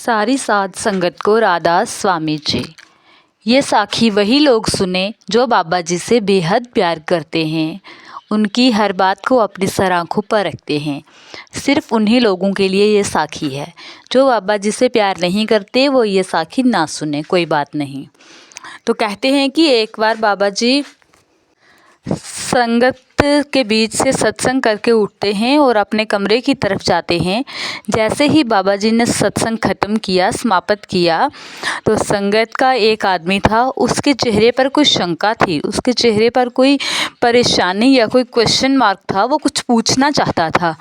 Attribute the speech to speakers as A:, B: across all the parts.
A: सारी साध संगत को राधा स्वामी जी। ये साखी वही लोग सुने जो बाबा जी से बेहद प्यार करते हैं, उनकी हर बात को अपनी सर आँखों पर रखते हैं। सिर्फ उन्हीं लोगों के लिए ये साखी है। जो बाबा जी से प्यार नहीं करते वो ये साखी ना सुने, कोई बात नहीं। तो कहते हैं कि एक बार बाबा जी संगत के बीच से सत्संग करके उठते हैं और अपने कमरे की तरफ जाते हैं। जैसे ही बाबा जी ने सत्संग ख़त्म किया, समाप्त किया, तो संगत का एक आदमी था, उसके चेहरे पर कुछ शंका थी, उसके चेहरे पर कोई परेशानी या कोई क्वेश्चन मार्क था, वो कुछ पूछना चाहता था।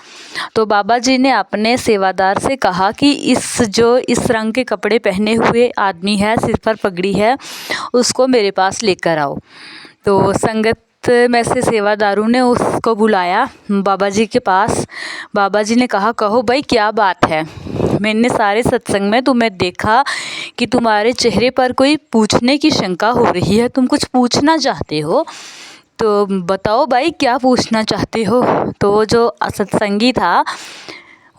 A: तो बाबा जी ने अपने सेवादार से कहा कि इस रंग के कपड़े पहने हुए आदमी है, सिर पर पगड़ी है, उसको मेरे पास लेकर आओ। तो संगत में से सेवादारों ने उसको बुलाया बाबा जी के पास। बाबा जी ने कहा, कहो भाई क्या बात है, मैंने सारे सत्संग में तुम्हें देखा कि तुम्हारे चेहरे पर कोई पूछने की शंका हो रही है, तुम कुछ पूछना चाहते हो, तो बताओ भाई क्या पूछना चाहते हो। तो वो जो सत्संगी था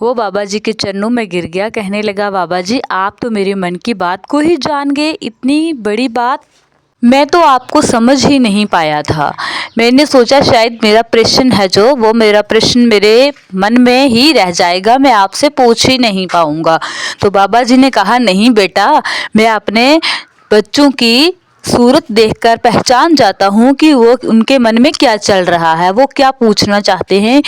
A: वो बाबा जी के चरणों में गिर गया, कहने लगा, बाबा जी आप तो मेरे मन की बात को ही जान गए, इतनी बड़ी बात मैं तो आपको समझ ही नहीं पाया था। मैंने सोचा शायद मेरा प्रश्न है जो वो मेरा प्रश्न मेरे मन में ही रह जाएगा, मैं आपसे पूछ ही नहीं पाऊंगा। तो बाबा जी ने कहा, नहीं बेटा, मैं अपने बच्चों की सूरत देखकर पहचान जाता हूँ कि वो उनके मन में क्या चल रहा है, वो क्या पूछना चाहते हैं,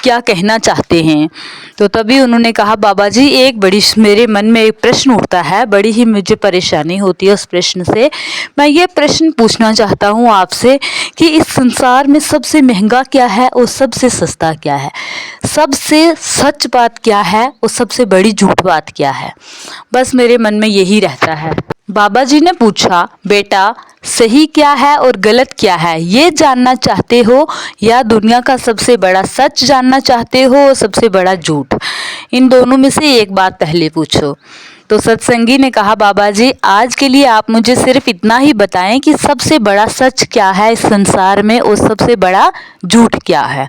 A: क्या कहना चाहते हैं। तो तभी उन्होंने कहा, बाबा जी मेरे मन में एक प्रश्न उठता है, बड़ी ही मुझे परेशानी होती है उस प्रश्न से। मैं ये प्रश्न पूछना चाहता हूँ आपसे कि इस संसार में सबसे महंगा क्या है और सबसे सस्ता क्या है, सबसे सच बात क्या है और सबसे बड़ी झूठ बात क्या है। बस मेरे मन में यही रहता है। बाबा जी ने पूछा, बेटा सही क्या है और गलत क्या है, ये जानना चाहते हो या दुनिया का सबसे बड़ा सच जानना चाहते हो और सबसे बड़ा झूठ, इन दोनों में से एक बात पहले पूछो। तो सत्संगी ने कहा, बाबा जी आज के लिए आप मुझे सिर्फ इतना ही बताएं कि सबसे बड़ा सच क्या है इस संसार में और सबसे बड़ा झूठ क्या है।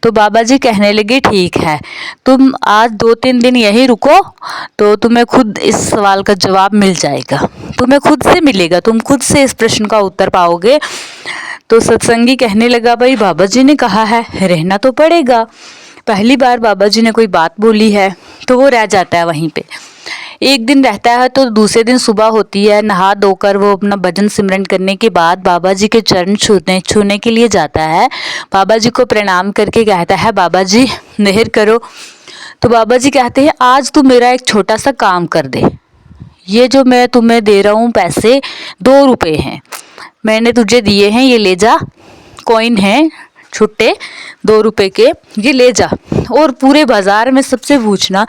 A: तो बाबा जी कहने लगे, ठीक है, तुम आज 2-3 दिन यहीं रुको तो तुम्हें खुद इस सवाल का जवाब मिल जाएगा, तुम्हें खुद से मिलेगा, तुम खुद से इस प्रश्न का उत्तर पाओगे। तो सत्संगी कहने लगा, भाई बाबा जी ने कहा है, रहना तो पड़ेगा। पहली बार बाबा जी ने कोई बात बोली है तो वो रह जाता है वहीं पे। एक दिन रहता है तो दूसरे दिन सुबह होती है, नहा धोकर वो अपना भजन सिमरन करने के बाद बाबा जी के चरण छूने के लिए जाता है। बाबा जी को प्रणाम करके कहता है, बाबा जी मेहर करो। तो बाबा जी कहते हैं, आज तू मेरा एक छोटा सा काम कर दे, ये जो मैं तुम्हें दे रहा हूँ पैसे 2 रुपये हैं, मैंने तुझे दिए हैं, ये ले जा, कॉइन हैं छुट्टे 2 रुपये के, ये ले जा और पूरे बाजार में सबसे पूछना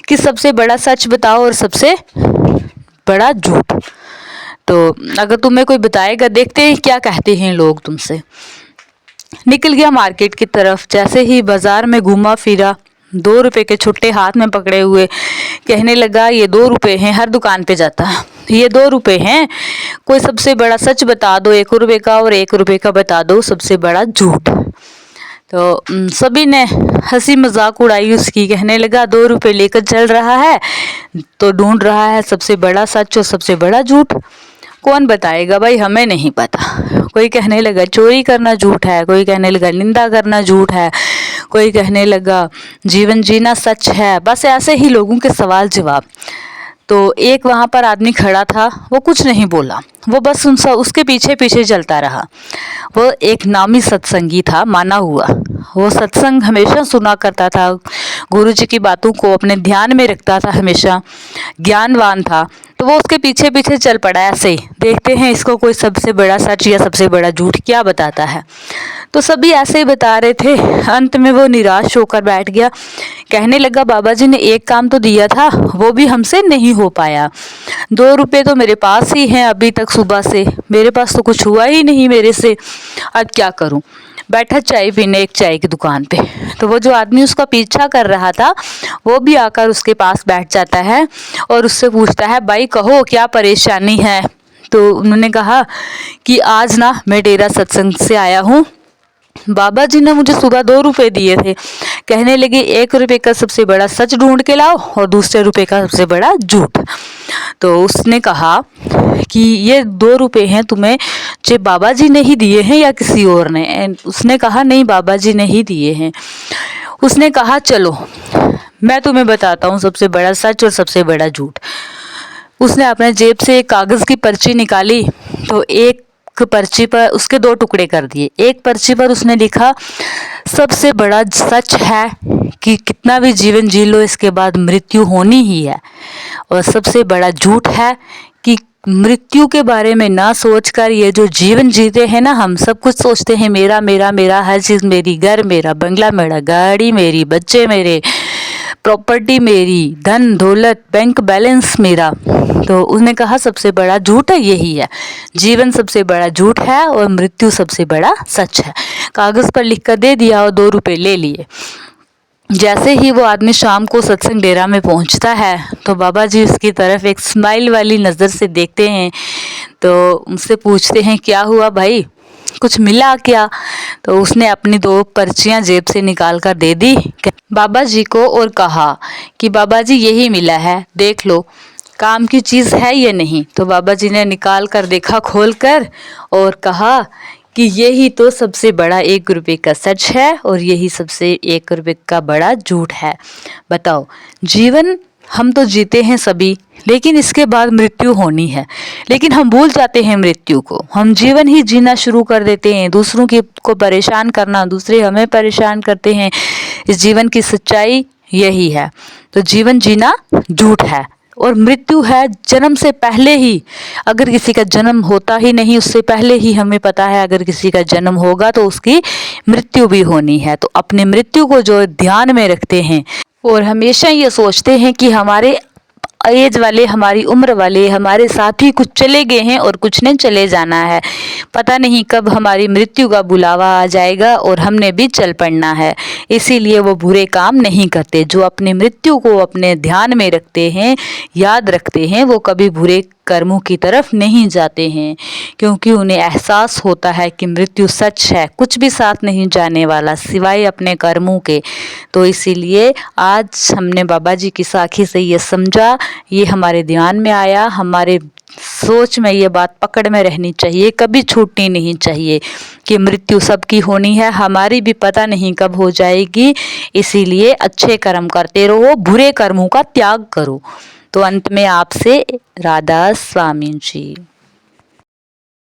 A: कि सबसे बड़ा सच बताओ और सबसे बड़ा झूठ। तो अगर तुम्हें कोई बताएगा, देखते हैं क्या कहते हैं लोग तुमसे। निकल गया मार्केट की तरफ, जैसे ही बाजार में घूमा फिरा, 2 रुपये के छुट्टे हाथ में पकड़े हुए, कहने लगा, ये 2 रुपये हैं, हर दुकान पे जाता है, ये 2 रुपये हैं, कोई सबसे बड़ा सच बता दो 1 रुपये का, और 1 रुपये का बता दो सबसे बड़ा झूठ। तो सभी ने हंसी मजाक उड़ाई उसकी, कहने लगा, 2 रुपये लेकर चल रहा है तो ढूंढ रहा है सबसे बड़ा सच और सबसे बड़ा झूठ, कौन बताएगा भाई, हमें नहीं पता। कोई कहने लगा चोरी करना झूठ है, कोई कहने लगा निंदा करना झूठ है, कोई कहने लगा जीवन जीना सच है। बस ऐसे ही लोगों के सवाल जवाब। तो एक वहाँ पर आदमी खड़ा था, वो कुछ नहीं बोला, वो बस उसके पीछे पीछे चलता रहा। वो एक नामी सत्संगी था, माना हुआ, वो सत्संग हमेशा सुना करता था, गुरु जी की बातों को अपने ध्यान में रखता था, हमेशा ज्ञानवान था। तो वो उसके पीछे पीछे चल पड़ा, ऐसे ही देखते हैं इसको कोई सबसे बड़ा सच या सबसे बड़ा झूठ क्या बताता है। तो सभी ऐसे ही बता रहे थे, अंत में वो निराश होकर बैठ गया, कहने लगा, बाबा जी ने एक काम तो दिया था, वो भी हमसे नहीं हो पाया, 2 रुपये तो मेरे पास ही हैं अभी तक सुबह से, मेरे पास तो कुछ हुआ ही नहीं मेरे से, अब क्या करूं। बैठा चाय पीने एक चाय की दुकान पे। तो वो जो आदमी उसका पीछा कर रहा था वो भी आकर उसके पास बैठ जाता है और उससे पूछता है, भाई कहो क्या परेशानी है। तो उन्होंने कहा कि आज ना मैं डेरा सत्संग से आया हूँ बाबा जी ने मुझे सुबह 2 रुपए दिए थे। कहने लगे 1 रुपए का सबसे बड़ा सच ढूंढ के लाओ और दूसरे रुपए का सबसे बड़ा झूठ। तो उसने कहा कि ये 2 रुपए हैं तुम्हें जो बाबा जी ने ही दिए हैं या किसी और ने? उसने कहा नहीं, बाबा जी ने ही दिए हैं। उसने कहा चलो मैं तुम्हें बताता हूँ सबसे बड़ा सच और सबसे बड़ा झूठ। उसने अपने जेब से एक कागज की पर्ची निकाली, तो एक पर्ची पर उसके 2 टुकड़े कर दिए। एक पर्ची पर उसने लिखा सबसे बड़ा सच है कि कितना भी जीवन जी लो इसके बाद मृत्यु होनी ही है, और सबसे बड़ा झूठ है कि मृत्यु के बारे में ना सोचकर ये जो जीवन जीते हैं ना, हम सब कुछ सोचते हैं मेरा मेरा मेरा, हर चीज़ मेरी, घर मेरा, बंगला मेरा, गाड़ी मेरी, बच्चे मेरे, प्रॉपर्टी मेरी, धन दौलत, बैंक बैलेंस मेरा। तो उसने कहा सबसे बड़ा झूठ यही है, जीवन सबसे बड़ा झूठ है और मृत्यु सबसे बड़ा सच है। कागज पर लिख कर दे दिया और 2 रुपए ले लिए। जैसे ही वो आदमी शाम को सत्संग डेरा में पहुंचता है तो बाबा जी उसकी तरफ एक स्माइल वाली नज़र से देखते हैं। तो उनसे पूछते हैं क्या हुआ भाई, कुछ मिला क्या? तो उसने अपनी 2 पर्चियां जेब से निकाल कर दे दी बाबा जी को और कहा कि बाबा जी यही मिला है, देख लो काम की चीज़ है ये नहीं। तो बाबा जी ने निकाल कर देखा खोल कर और कहा कि यही तो सबसे बड़ा 1 रुपए का सच है और यही सबसे 1 रुपए का बड़ा झूठ है। बताओ, जीवन हम तो जीते हैं सभी, लेकिन इसके बाद मृत्यु होनी है, लेकिन हम भूल जाते हैं मृत्यु को। हम जीवन ही जीना शुरू कर देते हैं, दूसरों को परेशान करना, दूसरे हमें परेशान करते हैं। इस जीवन की सच्चाई यही है। तो जीवन जीना झूठ है और मृत्यु है जन्म से पहले ही। अगर किसी का जन्म होता ही नहीं, उससे पहले ही हमें पता है अगर किसी का जन्म होगा तो उसकी मृत्यु भी होनी है। तो अपने मृत्यु को जो ध्यान में रखते हैं और हमेशा ये सोचते हैं कि हमारे एज वाले, हमारी उम्र वाले, हमारे साथी कुछ चले गए हैं और कुछ ने चले जाना है, पता नहीं कब हमारी मृत्यु का बुलावा आ जाएगा और हमने भी चल पड़ना है। इसीलिए वो बुरे काम नहीं करते। जो अपनी मृत्यु को अपने ध्यान में रखते हैं, याद रखते हैं, वो कभी बुरे कर्मों की तरफ नहीं जाते हैं, क्योंकि उन्हें एहसास होता है कि मृत्यु सच है, कुछ भी साथ नहीं जाने वाला सिवाय अपने कर्मों के। तो इसीलिए आज हमने बाबा जी की साखी से ये समझा, ये हमारे ध्यान में आया, हमारे सोच में ये बात पकड़ में रहनी चाहिए, कभी छूटनी नहीं चाहिए कि मृत्यु सबकी होनी है, हमारी भी पता नहीं कब हो जाएगी। इसीलिए अच्छे कर्म करते रहो, बुरे कर्मों का त्याग करो। तो अंत में आपसे राधा स्वामी जी।